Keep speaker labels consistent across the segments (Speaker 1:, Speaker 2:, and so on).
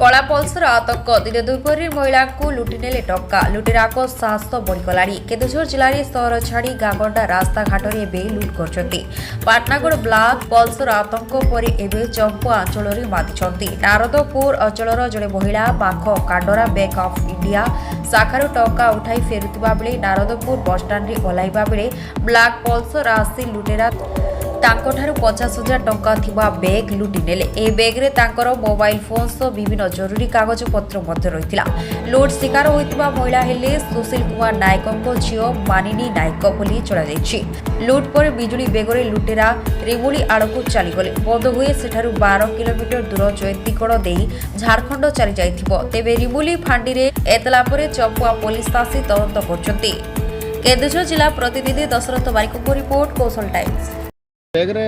Speaker 1: कला पल्सर आतंक दिन दुपहर महिला को लुटिनेले टंका लुटेराक साहस बढ़ीगला केन्दुझर जिले में सहर छाड़ी गांगंडा रास्ता घाट में लुट कर पाटनागढ़ ब्लॉक पल्सर आतंक पर एवं चंपुआ अंचल माति नारदपुर अंचल जड़े महिला पाख कांडरा बैंक ऑफ इंडिया शाखार टंका उठाई फेरुवा बेले नारदपुर बसस्टाण्ड ओह्लैवा बेले ब्लॉक पल्सर आसी लुटेरा तांकोठारु 50,000 टंका थिबा बैग लुटि नेले। ए बैग रे तांकर मोबाइल फोन सह विभिन्न जरूरी कागज पत्र मध्य रहितिला। लुट शिकार होइतिबा महिला हेले सुशील कुमार नायकको झियो मानिनी नायक बोली चला जायछि। लुट पर बिजुली बेगरे लुटेरा रिमुली आड़कू चली गले। बोध हुए सेठारु 12 किलोमीटर दूर जयंतीगढ़ देई झारखंड चली जाइथिबो। तेबे रिमुली फांडी रे एतला परे चंपुआ पुलिस आसी तदंत करछंती। केन्दुझर जिला प्रतिनिधि दशरथ बारिकको रिपोर्ट कौशल टाइम्स।
Speaker 2: बैग रे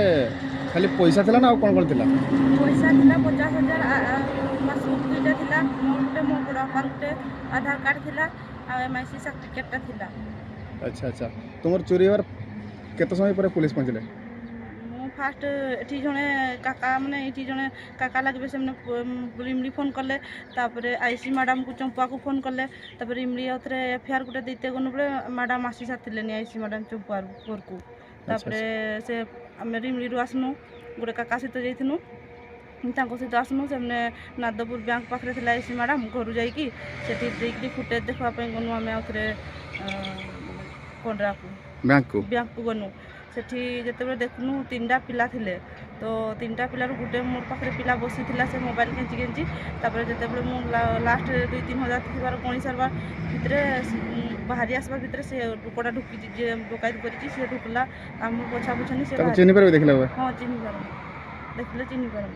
Speaker 2: खाली पैसा थिला ना कोन कोन थिला?
Speaker 3: पैसा थिला 50,000 पासबुक दुईटा थिला मोटे मो बड़ा पार्टे आधार कार्ड थिला आ एमआईसी सर्टिफिकेट थिला।
Speaker 2: अच्छा अच्छा तुमर चोरी होर केते समय पर पुलिस पहुंचले?
Speaker 3: मो फास्ट एठी जने काका माने एठी जने काका लागबे सेमने इमली फोन करले तापरे आईसी मैडम को चंपा को फोन करले तापरे इमली अथरे एफआईआर गुटे दैते गनु बले मैडम आसी साथिले नि आईसी मैडम चंपा घर को तापरे से आम रिमली आसनु गोटे काका सहित जाइनु सहित आसनु से नारदपुर बैंक पाखे थी आईसी मैडम घर जाकि फुटेज देखापी गनु आम आउे कंडरा को बैंक को गनु से देखनु 3टा पिला थिले तो 3टा पिलार गोटे मोर पाखे पिला बसी से मोबाइल केंची केंची जिते मु लास्ट 2-3 हजार थी गणी सारवा भितर बाहरी आसवा भितर से लोकटा ढुकी डकायत कर ढुकला आम पछा पुछनी से चिन्ह पार हाँ चिन्ह पार देखले चिन्ह पार